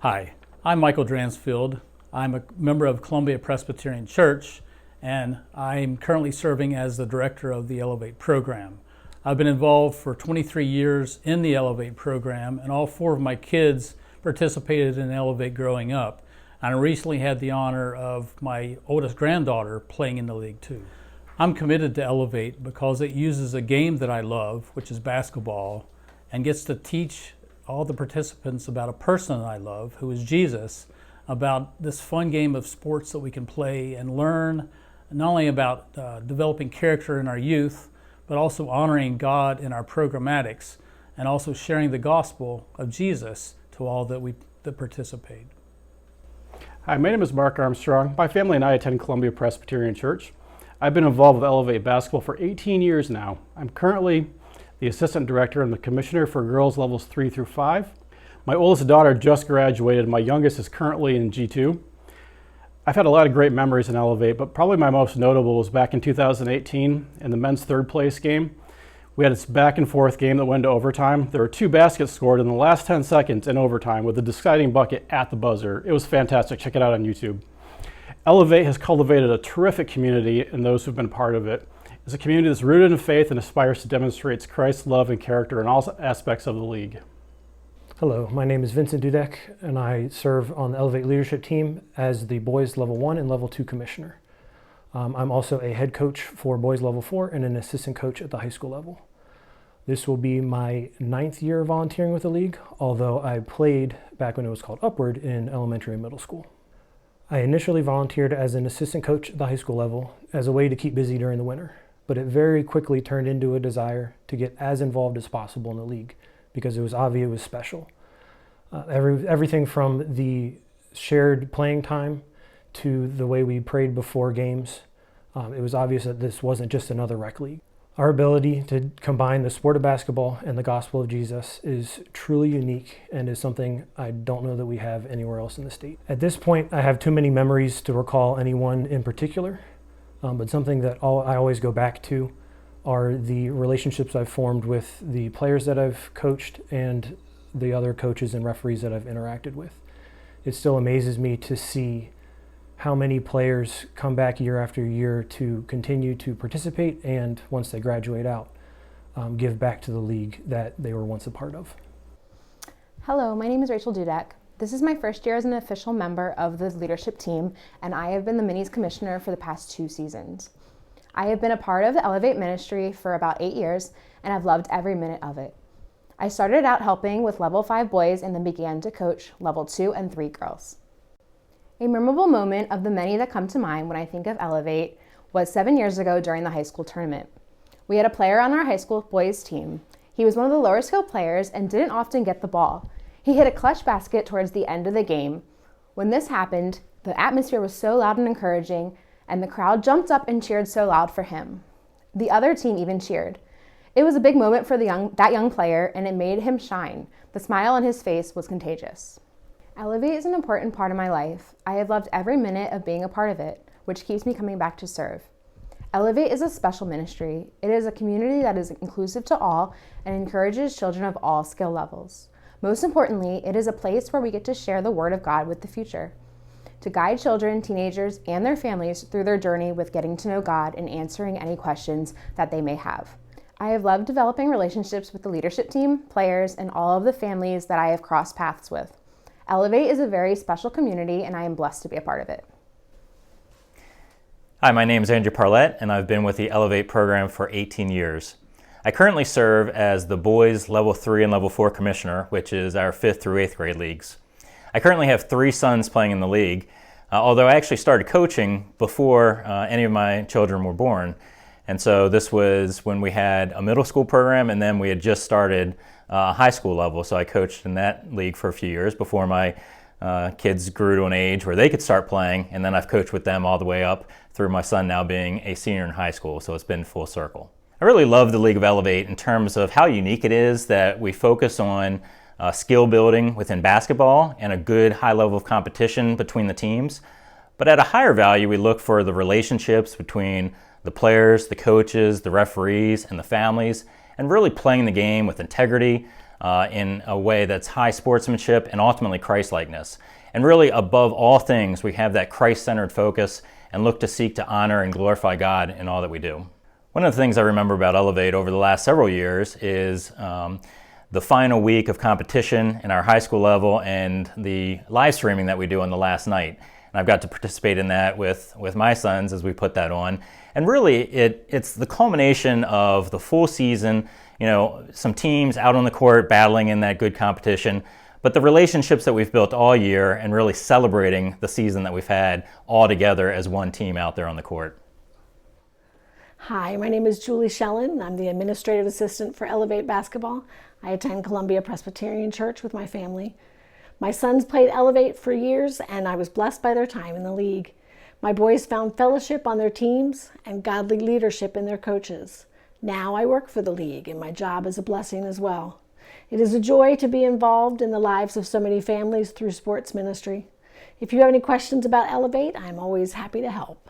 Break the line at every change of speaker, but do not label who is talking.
Hi, I'm Michael Dransfield. I'm a member of Columbia Presbyterian Church, and I'm currently serving as the director of the Elevate program. I've been involved for 23 years in the Elevate program, and all four of my kids participated in Elevate growing up. And I recently had the honor of my oldest granddaughter playing in the league too. I'm committed to Elevate because it uses a game that I love, which is basketball, and gets to teach all the participants about a person that I love, who is Jesus, about this fun game of sports that we can play and learn not only about developing character in our youth, but also honoring God in our programmatics, and also sharing the gospel of Jesus to all that participate.
Hi, my name is Mark Armstrong. My family and I attend Columbia Presbyterian Church. I've been involved with Elevate Basketball for 18 years now. I'm currently the assistant director and the commissioner for girls levels 3 through 5. My oldest daughter just graduated. My youngest is currently in G2. I've had a lot of great memories in Elevate, but probably my most notable was back in 2018 in the men's third place game. We had this back and forth game that went to overtime. There were 2 baskets scored in the last 10 seconds in overtime with the deciding bucket at the buzzer. It was fantastic. Check it out on YouTube. Elevate has cultivated a terrific community, and those who've been part of it. It's a community that's rooted in faith and aspires to demonstrate Christ's love and character in all aspects of the league.
Hello, my name is Vincent Dudek, and I serve on the Elevate leadership team as the boys level 1 and level 2 commissioner. I'm also a head coach for boys level 4 and an assistant coach at the high school level. This will be my 9th year volunteering with the league, although I played back when it was called Upward in elementary and middle school. I initially volunteered as an assistant coach at the high school level as a way to keep busy during the winter, but it very quickly turned into a desire to get as involved as possible in the league because it was obvious it was special. Everything from the shared playing time to the way we prayed before games, it was obvious that this wasn't just another rec league. Our ability to combine the sport of basketball and the gospel of Jesus is truly unique and is something I don't know that we have anywhere else in the state. At this point, I have too many memories to recall anyone in particular, but something that I always go back to are the relationships I've formed with the players that I've coached and the other coaches and referees that I've interacted with. It still amazes me to see how many players come back year after year to continue to participate and, once they graduate out, give back to the league that they were once a part of.
Hello, my name is Rachel Dudek. This is my first year as an official member of the leadership team, and I have been the Minis commissioner for the past 2 seasons. I have been a part of the Elevate ministry for about 8 years, and I've loved every minute of it. I started out helping with level 5 boys and then began to coach level 2 and 3 girls. A memorable moment of the many that come to mind when I think of Elevate was 7 years ago during the high school tournament. We had a player on our high school boys team. He was one of the lower skill players and didn't often get the ball. He hit a clutch basket towards the end of the game. When this happened, the atmosphere was so loud and encouraging, and the crowd jumped up and cheered so loud for him. The other team even cheered. It was a big moment for that young player, and it made him shine. The smile on his face was contagious. Elevate is an important part of my life. I have loved every minute of being a part of it, which keeps me coming back to serve. Elevate is a special ministry. It is a community that is inclusive to all and encourages children of all skill levels. Most importantly, it is a place where we get to share the Word of God with the future, to guide children, teenagers, and their families through their journey with getting to know God and answering any questions that they may have. I have loved developing relationships with the leadership team, players, and all of the families that I have crossed paths with. Elevate is a very special community, and I am blessed to be a part of it.
Hi, my name is Andrew Parlett, and I've been with the Elevate program for 18 years. I currently serve as the boys level 3 and level 4 commissioner, which is our 5th through 8th grade leagues. I currently have 3 sons playing in the league, although I actually started coaching before any of my children were born. And so this was when we had a middle school program, and then we had just started high school level. So I coached in that league for a few years before my kids grew to an age where they could start playing, and then I've coached with them all the way up through my son now being a senior in high school, so it's been full circle. I really love the League of Elevate in terms of how unique it is that we focus on skill building within basketball and a good high level of competition between the teams. But at a higher value, we look for the relationships between the players, the coaches, the referees, and the families, and really playing the game with integrity, in a way that's high sportsmanship and ultimately Christ-likeness. And really, above all things, we have that Christ-centered focus and look to seek to honor and glorify God in all that we do. One of the things I remember about Elevate over the last several years is the final week of competition in our high school level and the live streaming that we do on the last night. And I've got to participate in that with my sons as we put that on. And really, it's the culmination of the full season, some teams out on the court battling in that good competition, but the relationships that we've built all year and really celebrating the season that we've had all together as one team out there on the court.
Hi, my name is Julie Shellen. I'm the administrative assistant for Elevate Basketball. I attend Columbia Presbyterian Church with my family. My sons played Elevate for years, and I was blessed by their time in the league. My boys found fellowship on their teams and godly leadership in their coaches. Now I work for the league, and my job is a blessing as well. It is a joy to be involved in the lives of so many families through sports ministry. If you have any questions about Elevate, I'm always happy to help.